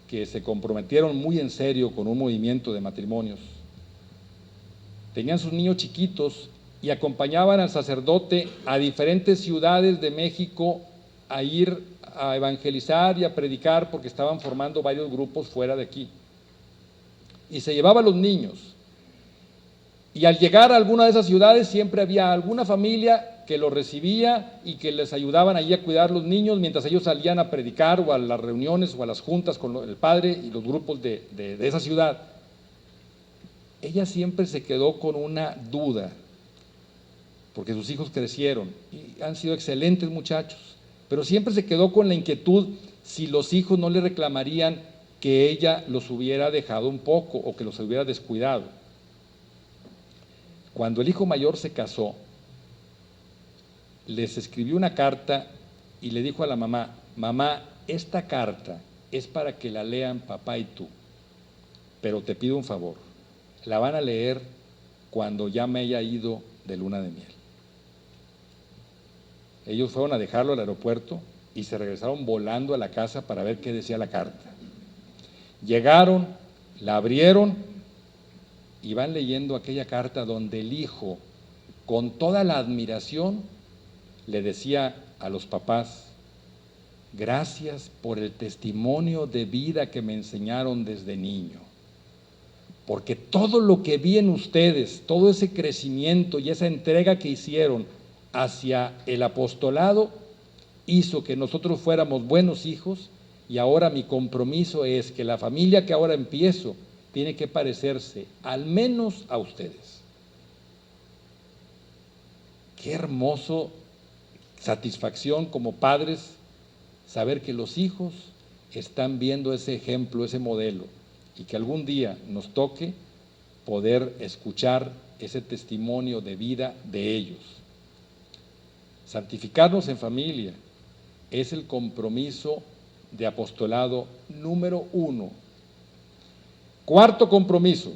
que se comprometieron muy en serio con un movimiento de matrimonios, tenían sus niños chiquitos y acompañaban al sacerdote a diferentes ciudades de México a ir a evangelizar y a predicar porque estaban formando varios grupos fuera de aquí. Y se llevaba a los niños. Y al llegar a alguna de esas ciudades siempre había alguna familia que los recibía y que les ayudaban allí a cuidar los niños mientras ellos salían a predicar o a las reuniones o a las juntas con el padre y los grupos de esa ciudad. Ella siempre se quedó con una duda, porque sus hijos crecieron y han sido excelentes muchachos, pero siempre se quedó con la inquietud si los hijos no le reclamarían que ella los hubiera dejado un poco o que los hubiera descuidado. Cuando el hijo mayor se casó, les escribió una carta y le dijo a la mamá: mamá, esta carta es para que la lean papá y tú, pero te pido un favor. La van a leer cuando ya me haya ido de luna de miel. Ellos fueron a dejarlo al aeropuerto y se regresaron volando a la casa para ver qué decía la carta. Llegaron, la abrieron y van leyendo aquella carta donde el hijo, con toda la admiración, le decía a los papás: gracias por el testimonio de vida que me enseñaron desde niño. Porque todo lo que vi en ustedes, todo ese crecimiento y esa entrega que hicieron hacia el apostolado, hizo que nosotros fuéramos buenos hijos, y ahora mi compromiso es que la familia que ahora empiezo tiene que parecerse al menos a ustedes. Qué hermoso satisfacción como padres saber que los hijos están viendo ese ejemplo, ese modelo, y que algún día nos toque poder escuchar ese testimonio de vida de ellos. Santificarnos en familia es el compromiso de apostolado número 1. Cuarto compromiso: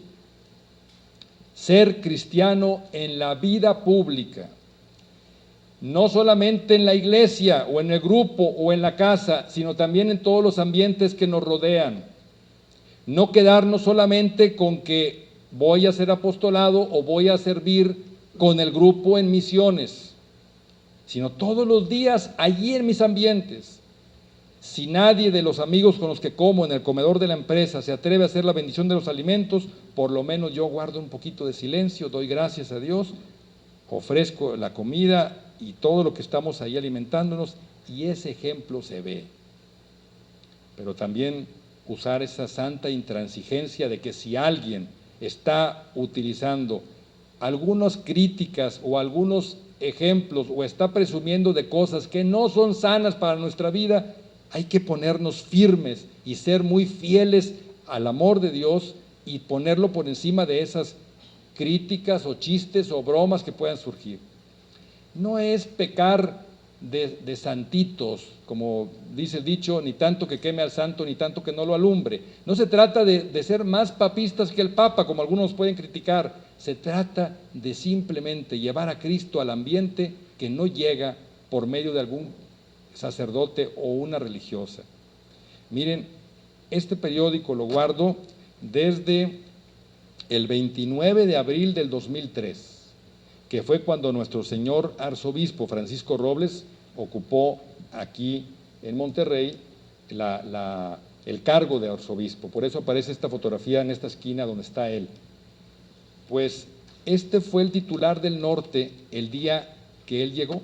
ser cristiano en la vida pública. No solamente en la iglesia o en el grupo o en la casa, sino también en todos los ambientes que nos rodean. No quedarnos solamente con que voy a hacer apostolado o voy a servir con el grupo en misiones, sino todos los días allí en mis ambientes. Si nadie de los amigos con los que como en el comedor de la empresa se atreve a hacer la bendición de los alimentos, por lo menos yo guardo un poquito de silencio, doy gracias a Dios, ofrezco la comida y todo lo que estamos ahí alimentándonos, y ese ejemplo se ve. Pero también usar esa santa intransigencia de que si alguien está utilizando algunas críticas o algunos ejemplos o está presumiendo de cosas que no son sanas para nuestra vida, hay que ponernos firmes y ser muy fieles al amor de Dios y ponerlo por encima de esas críticas o chistes o bromas que puedan surgir. No es pecar de santitos, como dice el dicho, ni tanto que queme al santo, ni tanto que no lo alumbre. No se trata de ser más papistas que el Papa, como algunos pueden criticar. Se trata de simplemente llevar a Cristo al ambiente que no llega por medio de algún sacerdote o una religiosa. Miren, este periódico lo guardo desde el 29 de abril del 2003, que fue cuando nuestro señor arzobispo Francisco Robles ocupó aquí en Monterrey el cargo de arzobispo. Por eso aparece esta fotografía en esta esquina donde está él. Pues este fue el titular del norte el día que él llegó.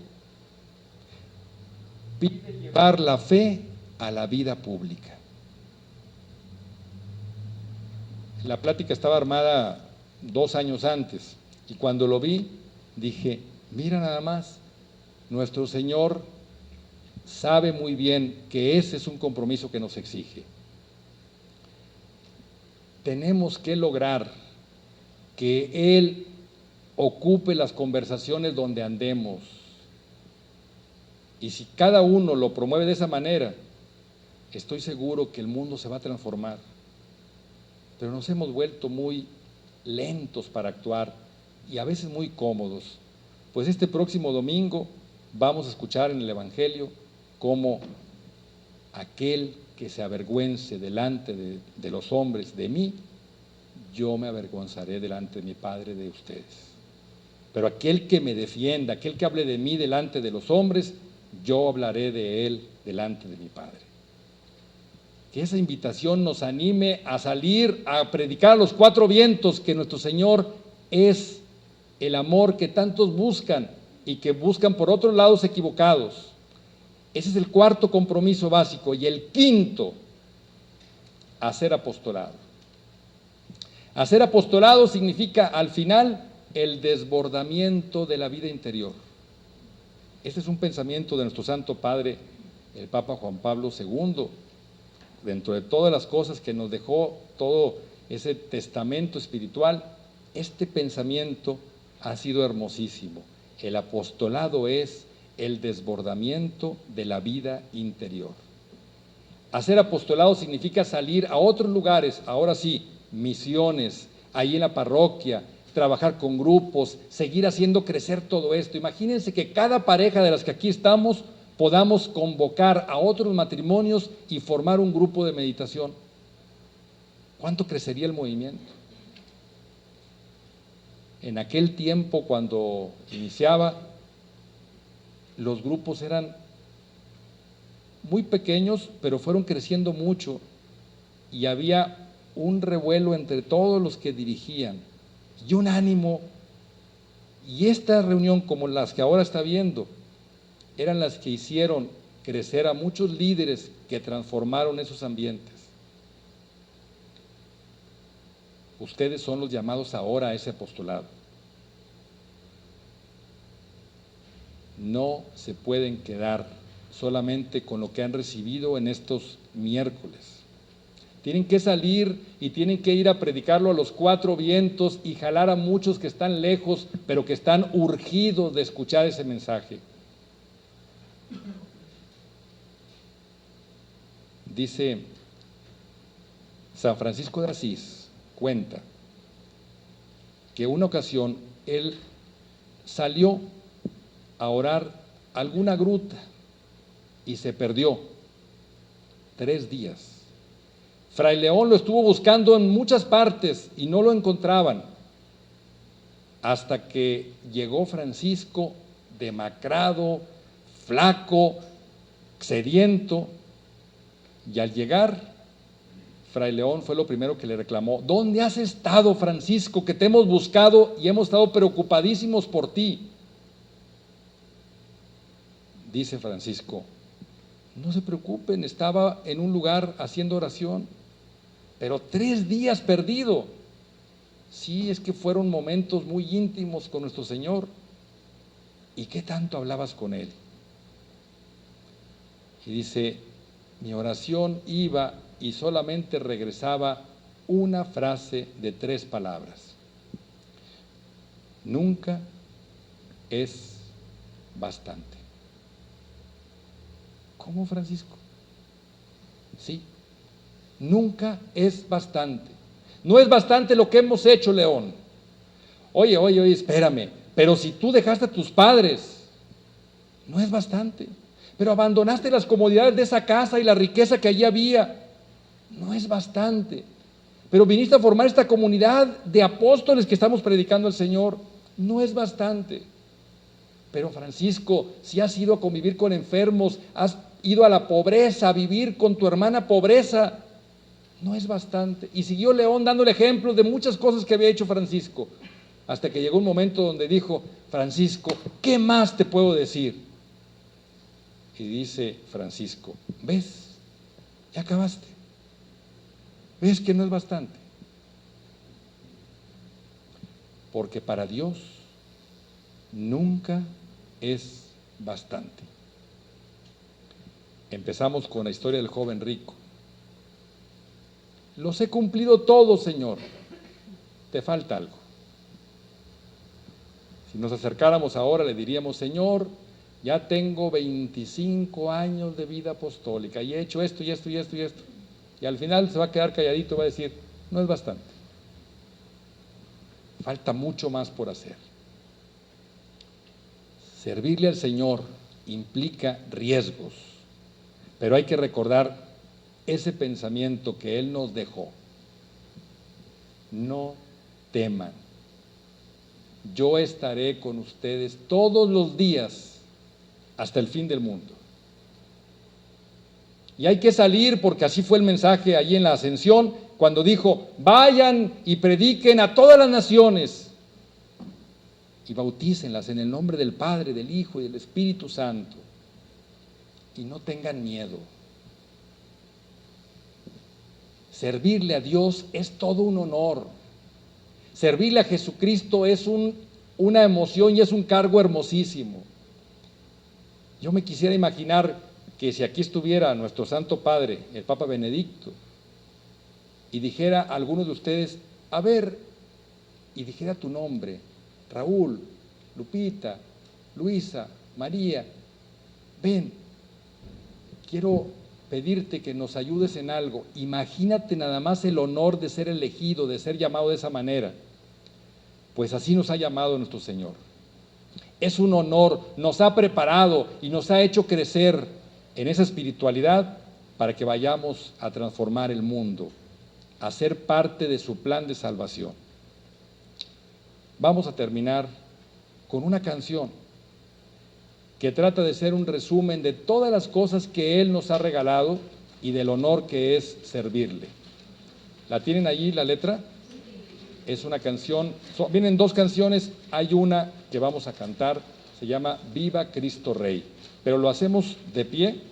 Pide llevar la fe a la vida pública. La plática estaba armada 2 años antes y cuando lo vi dije, mira nada más, nuestro Señor sabe muy bien que ese es un compromiso que nos exige. Tenemos que lograr que Él ocupe las conversaciones donde andemos. Y si cada uno lo promueve de esa manera, estoy seguro que el mundo se va a transformar. Pero nos hemos vuelto muy lentos para actuar y a veces muy cómodos. Pues este próximo domingo vamos a escuchar en el Evangelio cómo aquel que se avergüence delante de los hombres de mí, yo me avergonzaré delante de mi Padre de ustedes. Pero aquel que me defienda, aquel que hable de mí delante de los hombres, yo hablaré de él delante de mi Padre. Que esa invitación nos anime a salir a predicar a los 4 vientos que nuestro Señor es el amor que tantos buscan y que buscan por otros lados equivocados. Ese es el 4º compromiso básico. Y el 5º, hacer apostolado. Hacer apostolado significa al final el desbordamiento de la vida interior. Este es un pensamiento de nuestro Santo Padre, el Papa Juan Pablo II. Dentro de todas las cosas que nos dejó todo ese testamento espiritual, este pensamiento ha sido hermosísimo. El apostolado es el desbordamiento de la vida interior. Hacer apostolado significa salir a otros lugares, ahora sí, misiones, ahí en la parroquia, trabajar con grupos, seguir haciendo crecer todo esto. Imagínense que cada pareja de las que aquí estamos podamos convocar a otros matrimonios y formar un grupo de meditación. ¿Cuánto crecería el movimiento? En aquel tiempo, cuando iniciaba, los grupos eran muy pequeños, pero fueron creciendo mucho y había un revuelo entre todos los que dirigían y un ánimo. Y esta reunión, como las que ahora está viendo, eran las que hicieron crecer a muchos líderes que transformaron esos ambientes. Ustedes son los llamados ahora a ese apostolado. No se pueden quedar solamente con lo que han recibido en estos miércoles. Tienen que salir y tienen que ir a predicarlo a los 4 vientos y jalar a muchos que están lejos, pero que están urgidos de escuchar ese mensaje. Dice San Francisco de Asís, cuenta que una ocasión él salió a orar a alguna gruta y se perdió 3 días. Fray León lo estuvo buscando en muchas partes y no lo encontraban, hasta que llegó Francisco demacrado, flaco, sediento, y al llegar, Fray León fue lo primero que le reclamó: ¿dónde has estado, Francisco? Que te hemos buscado y hemos estado preocupadísimos por ti. Dice Francisco: no se preocupen, estaba en un lugar haciendo oración, pero 3 días perdido. Sí, es que fueron momentos muy íntimos con nuestro Señor. ¿y qué tanto hablabas con él? Y dice, mi oración iba y solamente regresaba una frase de 3 palabras. Nunca es bastante. ¿Cómo, Francisco? Sí, nunca es bastante. No es bastante lo que hemos hecho, León. Oye, espérame, pero si tú dejaste a tus padres, no es bastante. Pero abandonaste las comodidades de esa casa y la riqueza que allí había, no es bastante. Pero viniste a formar esta comunidad de apóstoles que estamos predicando al Señor, no es bastante. Pero Francisco, si has ido a convivir con enfermos, has ido a la pobreza, a vivir con tu hermana pobreza, no es bastante. Y siguió León dándole ejemplos de muchas cosas que había hecho Francisco, hasta que llegó un momento donde dijo, Francisco, ¿qué más te puedo decir? Y dice Francisco, ¿ves? Ya acabaste. ¿Ves que no es bastante? Porque para Dios nunca es bastante. Empezamos con la historia del joven rico. Los he cumplido todos, Señor. Te falta algo. Si nos acercáramos ahora, le diríamos, Señor, ya tengo 25 años de vida apostólica y he hecho esto y esto y esto y esto. Y al final se va a quedar calladito y va a decir, no es bastante. Falta mucho más por hacer. Servirle al Señor implica riesgos, pero hay que recordar ese pensamiento que Él nos dejó. No teman. Yo estaré con ustedes todos los días hasta el fin del mundo. Y hay que salir, porque así fue el mensaje allí en la Ascensión, cuando dijo, vayan y prediquen a todas las naciones y bautícenlas en el nombre del Padre, del Hijo y del Espíritu Santo. Y no tengan miedo. Servirle a Dios es todo un honor. Servirle a Jesucristo es una emoción y es un cargo hermosísimo. Yo me quisiera imaginar que si aquí estuviera nuestro Santo Padre, el Papa Benedicto, y dijera a alguno de ustedes, a ver, y dijera tu nombre, Raúl, Lupita, Luisa, María, ven, quiero pedirte que nos ayudes en algo. Imagínate nada más el honor de ser elegido, de ser llamado de esa manera. Pues así nos ha llamado nuestro Señor. Es un honor, nos ha preparado y nos ha hecho crecer en esa espiritualidad para que vayamos a transformar el mundo, a ser parte de su plan de salvación. Vamos a terminar con una canción que trata de ser un resumen de todas las cosas que Él nos ha regalado y del honor que es servirle. ¿La tienen allí la letra? Es una canción, vienen 2 canciones, hay una que vamos a cantar, se llama Viva Cristo Rey, pero lo hacemos de pie.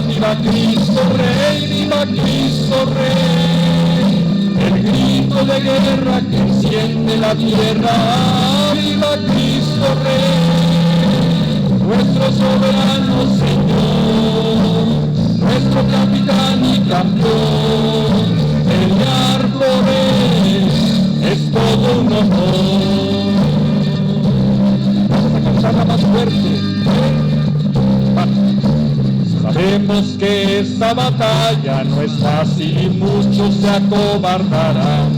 Viva Cristo Rey, viva Cristo Rey, el grito de guerra que enciende la tierra, viva Cristo Rey, nuestro soberano Señor, nuestro capitán y campeón, pelear por Él es todo un honor. Vamos a cantarla más fuerte. Sabemos que esta batalla no es fácil y muchos se acobardarán.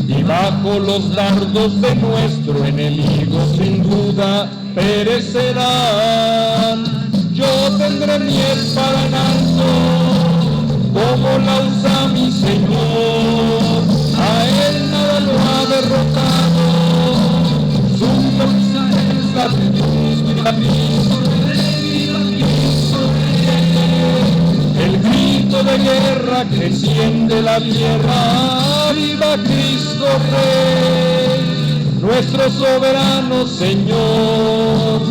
Y y bajo los dardos de nuestro enemigo sin duda perecerán. Yo tendré mi espada en alto, como la usa mi Señor, a él nada lo ha derrotado, su fuerza es la de Dios, viva Cristo Rey, el grito de guerra que enciende la tierra, viva Cristo Rey, nuestro soberano Señor,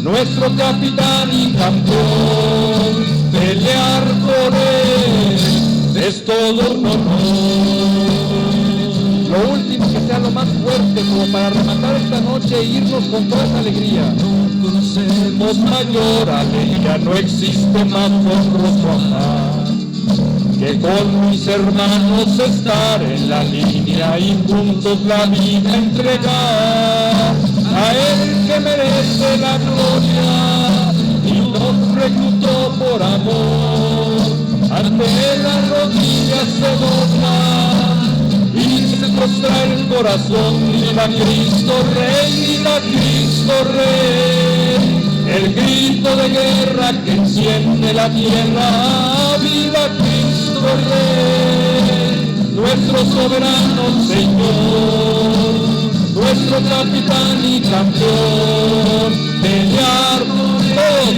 nuestro capitán y campeón, pelear por él es todo un honor. Lo último, que sea lo más fuerte, como para rematar esta noche e irnos con toda esa alegría. No conocemos mayor alegría, no existe más honroso jamás que con mis hermanos estar en la línea y juntos la vida entregar a él que merece la gloria y nos reclutó por amor. Ante las rodillas se dobla y se postra el corazón. Viva Cristo Rey, viva Cristo Rey, el grito de guerra que enciende la tierra. Viva Cristo Rey, nuestro soberano Señor, nuestro capitán y campeón. Pelear por él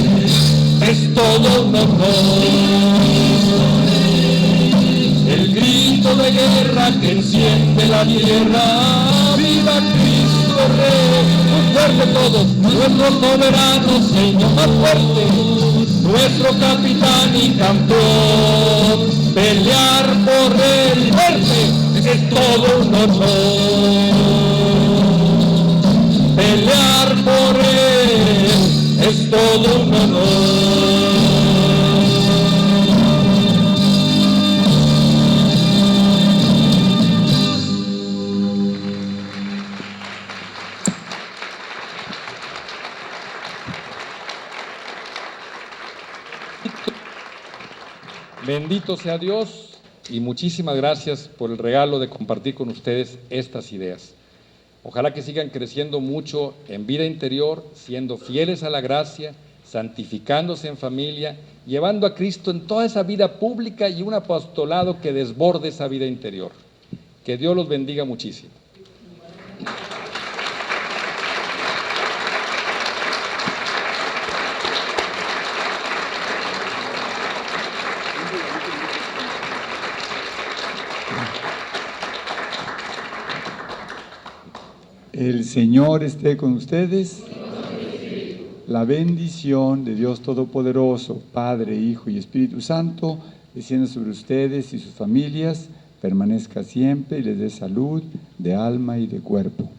es todo un honor. El grito de guerra que enciende la tierra. Viva Cristo Rey, muy fuerte todos, nuestro soberano Señor, más fuerte, nuestro capitán y campeón. Pelear por él fuerte es todo un honor. Pelear por él es todo un honor. Bendito sea Dios y muchísimas gracias por el regalo de compartir con ustedes estas ideas. Ojalá que sigan creciendo mucho en vida interior, siendo fieles a la gracia, santificándose en familia, llevando a Cristo en toda esa vida pública y un apostolado que desborde esa vida interior. Que Dios los bendiga muchísimo. El Señor esté con ustedes. La bendición de Dios Todopoderoso, Padre, Hijo y Espíritu Santo, descienda sobre ustedes y sus familias, permanezca siempre y les dé salud de alma y de cuerpo.